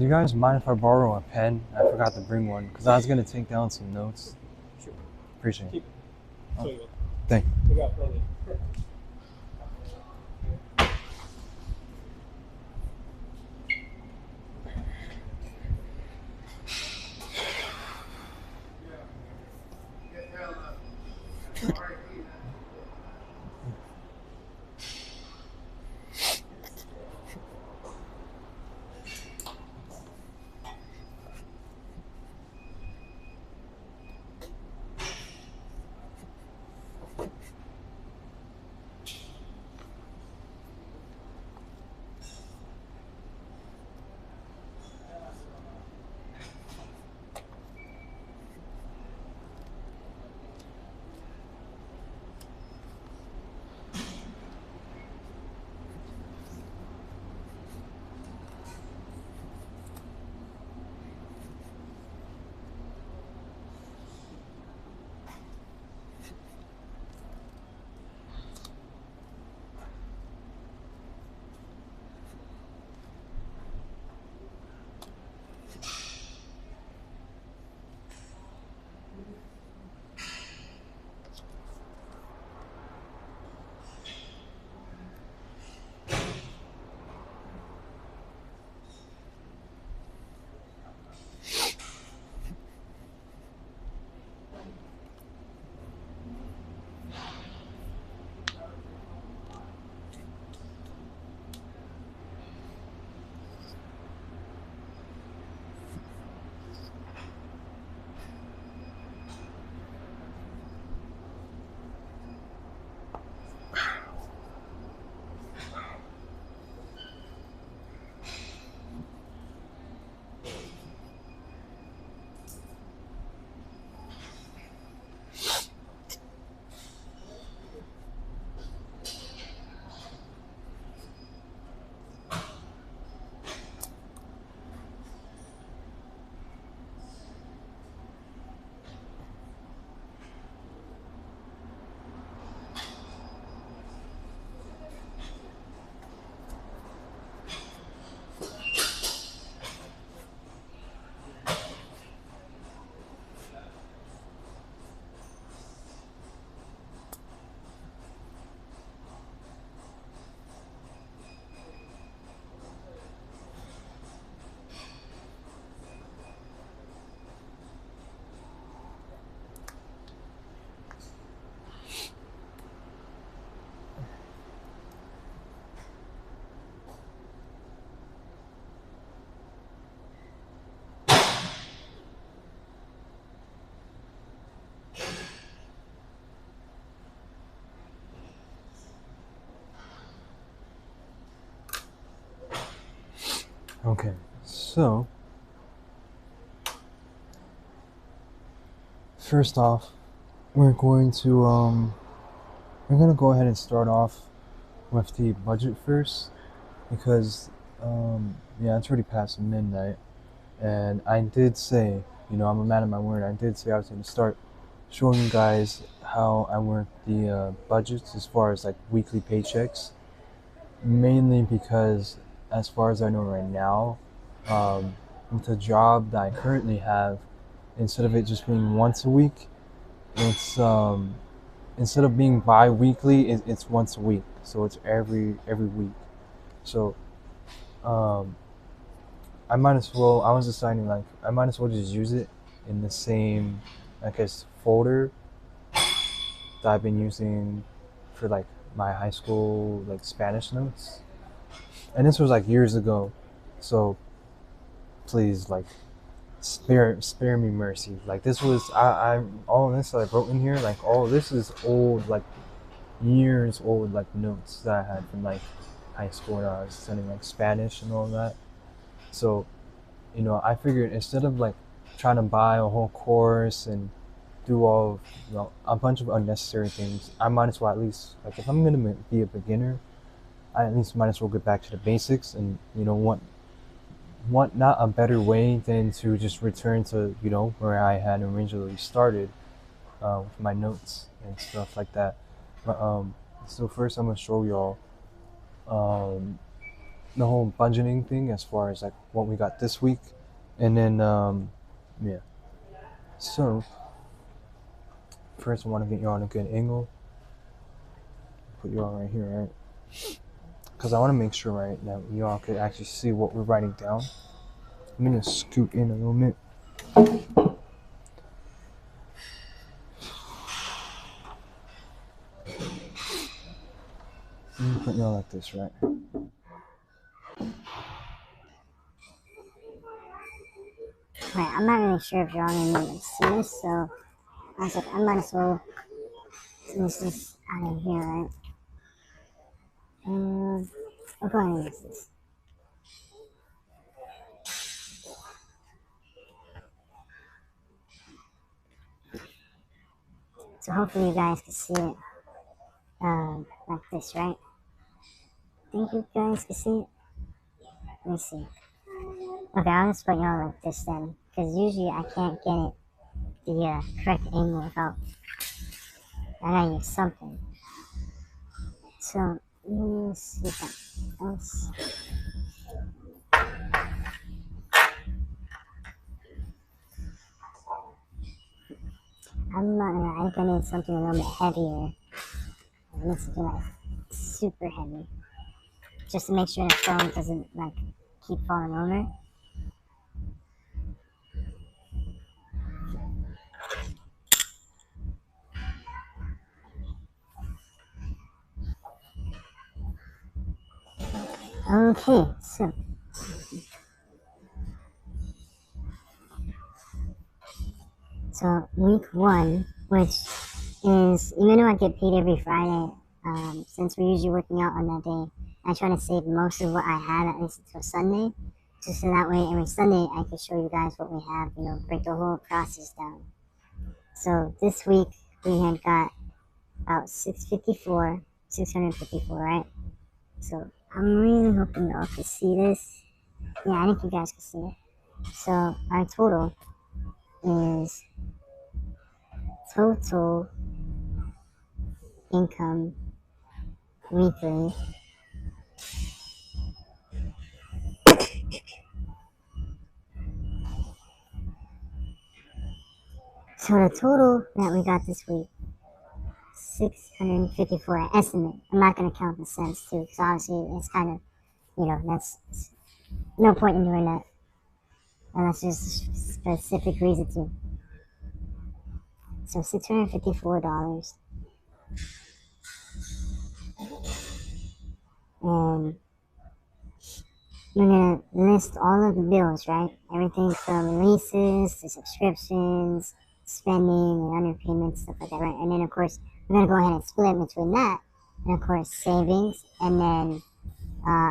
you guys mind if I borrow a pen? I forgot to bring one because I was gonna take down some notes. Sure. Appreciate it. Keep it. Oh, So you go. thank you. We got plenty. Okay, so first off, we're going to go ahead and start off with the budget first because yeah, it's already past midnight, and I did say, I'm a man of my word. I did say I was going to start showing you guys how I work the budgets as far as like weekly paychecks, mainly because as far as I know right now, with the job that I currently have, instead of it just being once a week, it's instead of being bi-weekly, it's once a week. So it's every week. So um, I might as well. I was deciding like I might as well just use it in the same, I guess, folder that I've been using for like my high school like Spanish notes. And this was like years ago, so please like spare me mercy. Like this was I all this that I wrote in here, like all this is old, like years old, like notes that I had from like high school when I was studying like Spanish and all that. So I figured instead of like trying to buy a whole course and do all of, a bunch of unnecessary things, I might as well at least like if I'm gonna be a beginner, I at least might as well get back to the basics and want not a better way than to just return to where I had originally started with my notes and stuff like that. But so first I'm gonna show y'all um, the whole budgeting thing as far as like what we got this week, and then yeah. So first, I want to get you on a good angle. Put you on right here, right? Because I want to make sure, right, that you all could actually see what we're writing down. I'm gonna scoot in a little bit. I'm gonna put you on like this, right? Right, I'm not really sure if you're all gonna be able to see this, so I was like, I might as well finish this out of here, right? I'll go ahead and use this. So hopefully you guys can see it like this, right? Think you guys can see it? Let me see. Okay, I'll just put you on like this then, because usually I can't get it the correct angle without I gotta use something. So let me see if that else. I'm not gonna. I think I need something a little bit heavier. It needs to be like super heavy, just to make sure the phone doesn't like keep falling over. Okay, so week one, which is even though I get paid every Friday, since we're usually working out on that day, I try to save most of what I have at least until Sunday, just so that way every Sunday I can show you guys what we have. You know, break the whole process down. So this week we had got about 654, right? So I'm really hoping y'all can see this. Yeah, I think you guys can see it. So our total is total income weekly. So the total that we got this week, 654 estimate. I'm not going to count the cents too, because obviously it's kind of, that's no point in doing that unless there's a specific reason to. So $654. And we're gonna list all of the bills, right? Everything from leases to subscriptions, spending and underpayments, stuff like that, right? And then of course we're gonna go ahead and split between that and of course savings and then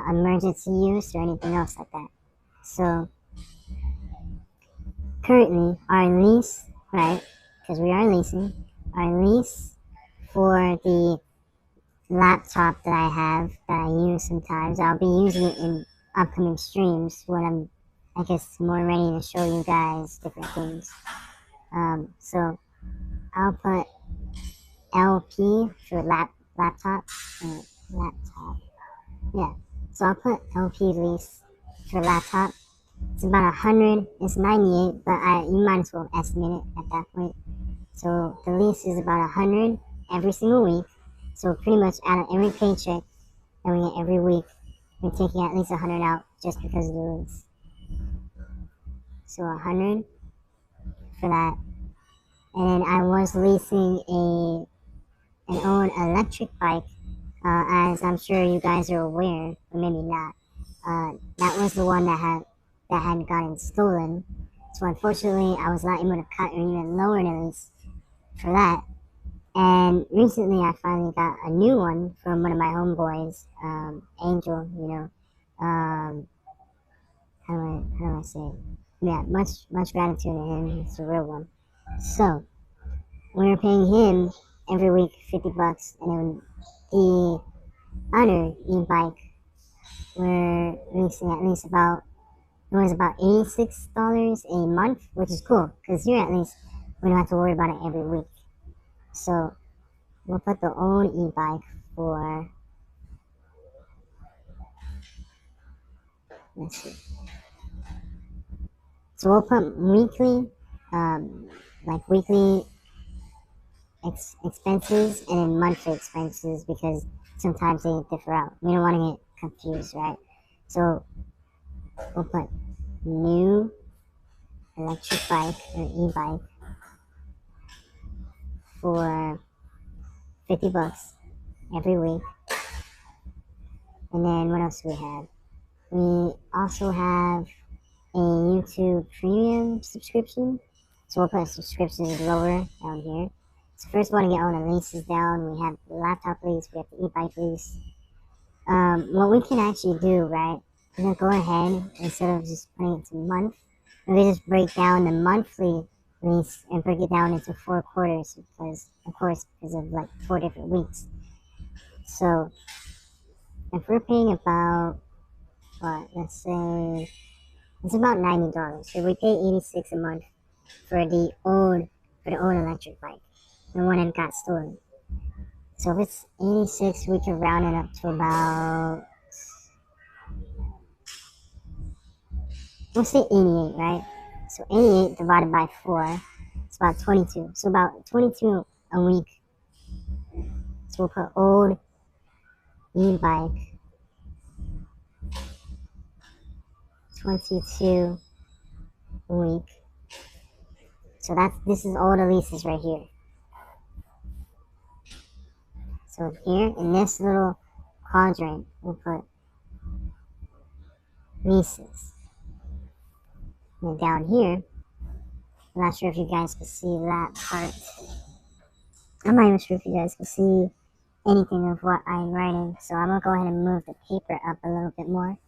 emergency use or anything else like that. So currently our lease, right? Because we are leasing, our lease for the laptop that I have that I use sometimes. I'll be using it in upcoming streams when I'm, I guess, more ready to show you guys different things. So I'll put LP for laptop. Laptop. Yeah. So I'll put LP lease for laptop. It's about 100. It's 98, but you might as well estimate it at that point. So the lease is about 100 every single week. So pretty much out of every paycheck that we get every week, we're taking at least 100 out just because of the lease. So 100 for that. And then I was leasing an old electric bike, as I'm sure you guys are aware, or maybe not. That was the one that had gotten stolen. So unfortunately, I was not able to cut or even lower the lease for that. And recently, I finally got a new one from one of my homeboys, Angel. How do I say it? Yeah, much gratitude to him. He's a real one. So we were paying him every week $50, and then the other e-bike we're leasing at least about $86 a month, which is cool because here at least we don't have to worry about it every week. So we'll put the old e-bike for let's see. So we'll put weekly, like weekly expenses and then monthly expenses because sometimes they differ out. We don't want to get confused, right? So we'll put new electric bike or e-bike for $50 every week. And then what else do we have? We also have a YouTube Premium subscription. So we'll put subscriptions lower down here. So first we want to get all the leases down. We have the laptop lease, we have the e-bike lease. What we can actually do, right, we're going to go ahead, instead of just putting it to month, we can just break down the monthly lease and break it down into 4 quarters because, of course, because of like 4 different weeks. So if we're paying about, what, let's say, it's about $90. So we pay $86 a month for the old electric bike, the one that got stolen. So if it's 86, we can round it up to about, we'll say 88, right? So 88 divided by 4, it's about 22. So about 22 a week. So we'll put old e-bike 22 a week. So this is all the leases right here. So here in this little quadrant, we'll put leases. And down here, I'm not sure if you guys can see that part. I'm not even sure if you guys can see anything of what I'm writing. So I'm going to go ahead and move the paper up a little bit more.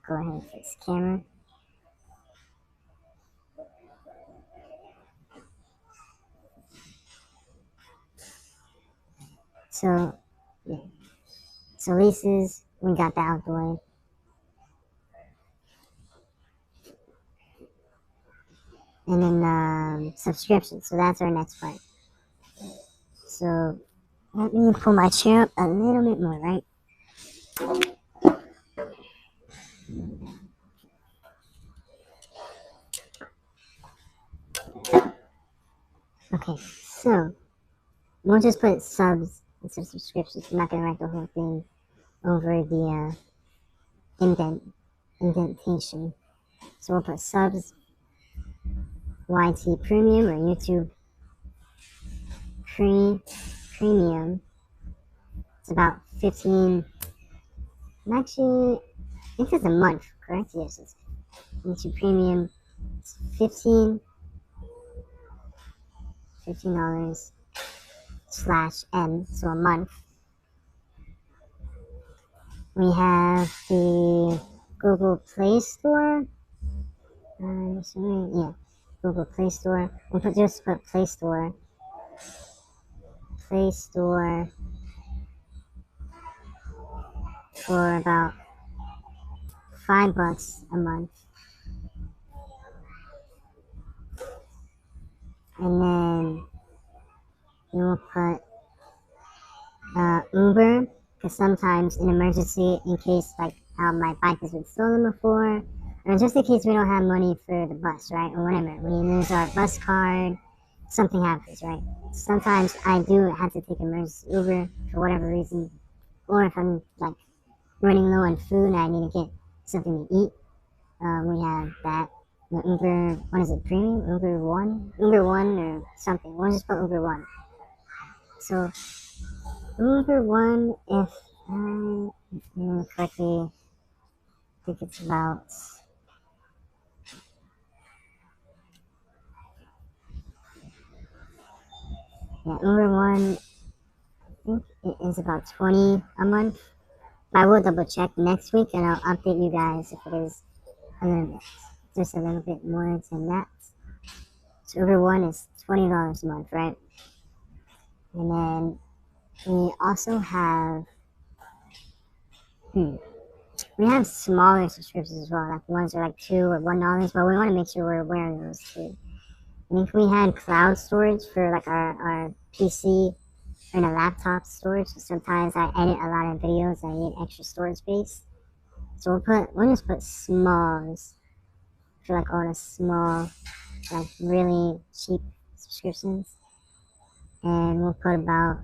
Go ahead and fix the camera. So, yeah. So leases, we got that out the way. And then subscriptions. So that's our next part. So let me pull my chair up a little bit more, right? Okay, so we'll just put subs instead of subscriptions. I'm not going to write the whole thing over the indentation. So we'll put subs, YT Premium or YouTube Premium. It's about 15. Actually, I think it's a month, correct? Yes, it's YouTube Premium. It's $15 /M, so a month. We have the Google Play Store. Yeah, Google Play Store. We'll just put Play Store. Play Store for about $5 a month. And then we'll put Uber, because sometimes in emergency, in case like how my bike has been stolen before, or just in case we don't have money for the bus, right, or whatever, we lose our bus card, something happens, right? Sometimes I do have to take emergency Uber for whatever reason, or if I'm like running low on food and I need to get something to eat, we have that. The Uber, what is it, Premium? Uber One or something. We'll just put Uber One. So Uber One, if I remember correctly, I think it's about, yeah, Uber One, I think it is about 20 a month. But I will double check next week and I'll update you guys if it is a little bit, just a little bit more than that. So Uber One is $20 a month, right? And then we also have, we have smaller subscriptions as well, like ones that are like $2 or $1, but we want to make sure we're aware of those too. And if we had cloud storage for like our PC or in a laptop storage. Sometimes I edit a lot of videos and I need extra storage space. So we'll just put smalls for like all the small, like really cheap subscriptions. And we'll put about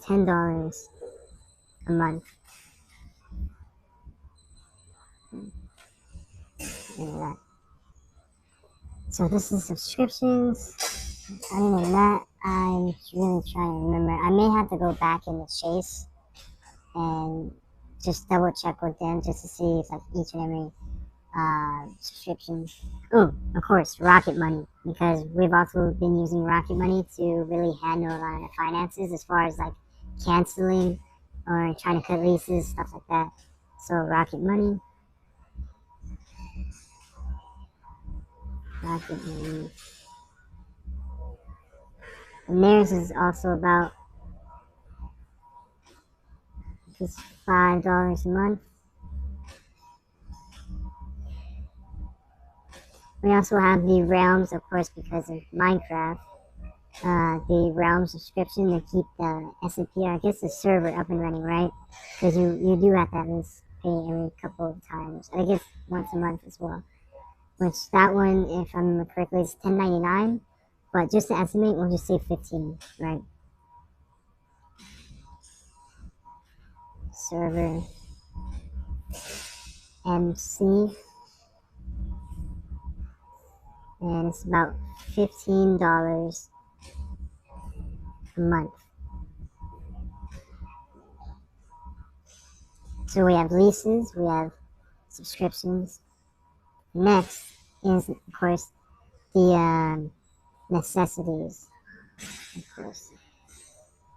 $10 a month. Yeah. So this is subscriptions. Other than that, I'm really trying to remember. I may have to go back in the Chase and just double check with them just to see if like each and every subscription. Oh, of course, Rocket Money, because we've also been using Rocket Money to really handle a lot of the finances as far as like canceling or trying to cut leases, stuff like that. So Rocket Money. And theirs is also about just $5 a month. We also have the Realms, of course, because of Minecraft. The Realm subscription to keep the SMP, I guess the server up and running, right? Because you do have to at least pay every couple of times. I guess once a month as well. Which that one, if I remember correctly, is $10.99. But just to estimate, we'll just say 15, right? Server MC, and it's about $15 a month. So we have leases, we have subscriptions. Next is, of course, the necessities, of course,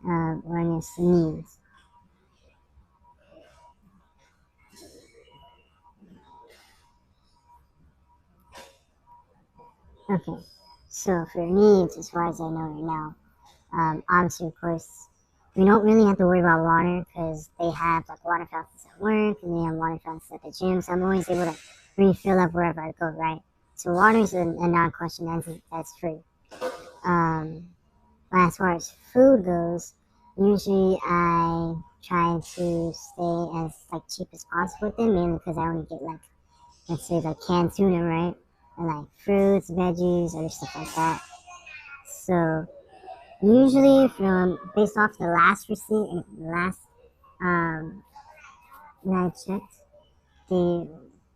or needs. Okay, so for needs, as far as I know right now, obviously, of course, we don't really have to worry about water because they have like water fountains at work and they have water fountains at the gym, so I'm always able to refill up wherever I go, right? So water is a non-question, that's free. But as far as food goes, usually I try to stay as like cheap as possible with them, mainly because I only get like, let's say like canned tuna, right? And like fruits, veggies, or stuff like that. So usually from based off the last receipt, when I checked, the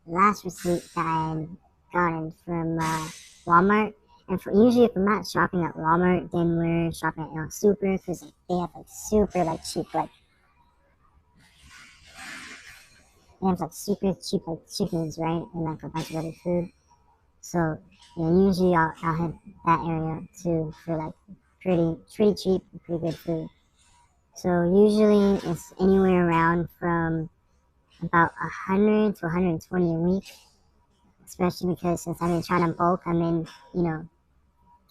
last receipt that I gotten from Walmart. And usually, if I'm not shopping at Walmart, then we're shopping at El Super because they have like super like cheap like they have like super cheap like chickens, right, and like a bunch of other food. So yeah, usually I'll hit that area too for like pretty cheap, pretty good food. So usually it's anywhere around from about 100 to 120 a week, especially because since I've been trying to bulk, I'm in,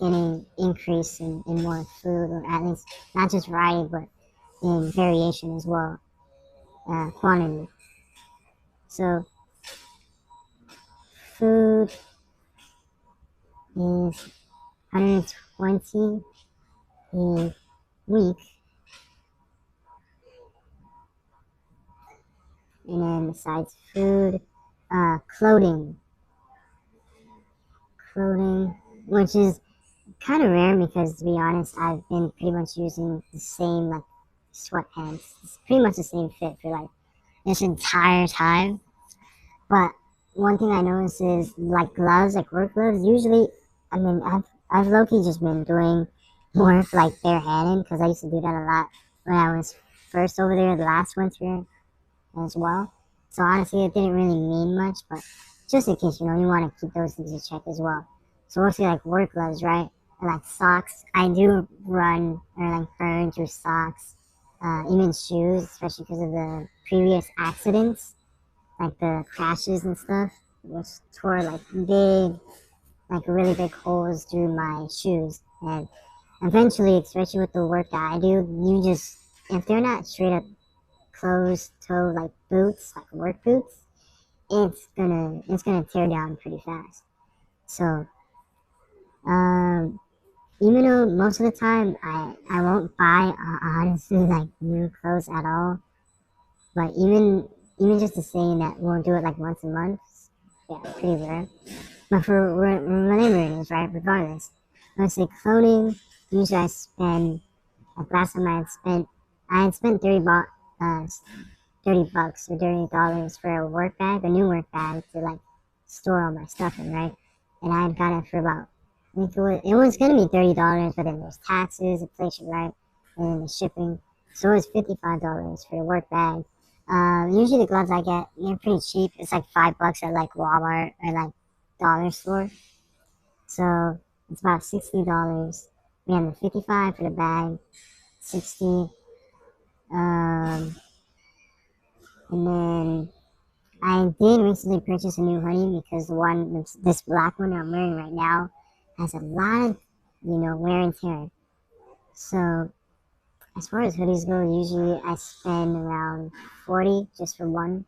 getting increase in more food, or at least not just variety, but in variation as well, quantity. So food is 120 a week, and then besides food, clothing, which is kind of rare because to be honest, I've been pretty much using the same like sweatpants. It's pretty much the same fit for like this entire time. But one thing I noticed is like gloves, like work gloves. Usually, I mean, I've low key just been doing more for like barehanded because I used to do that a lot when I was first over there the last winter as well. So honestly, it didn't really mean much, but just in case, you want to keep those things in check as well. So mostly like work gloves, right? And like socks. I do run or like burn through socks, even shoes, especially because of the previous accidents, like the crashes and stuff, which tore like really big holes through my shoes. And eventually, especially with the work that I do, if they're not straight up closed toe like boots, like work boots, it's gonna tear down pretty fast. So even though most of the time I won't buy honestly like new clothes at all, but even just to say that we'll do it like once a month, yeah, pretty rare. But for whatever it is, right? Regardless, let's say clothing. Usually I spend like last time I had spent uh, $30 or $30 for a work bag, a new work bag to like store all my stuff in, right? And I had got it for about, I think it was gonna be $30, but then there's taxes, inflation, right? And then the shipping. So it was $55 for the work bag. Usually the gloves I get, they're pretty cheap. It's like $5 at like Walmart or like dollar store. So it's about $60. We have the 55 for the bag, 60. Um, and then I did recently purchase a new hoodie because this black one I'm wearing right now, has a lot of, wear and tear. So as far as hoodies go, usually I spend around 40 just for one.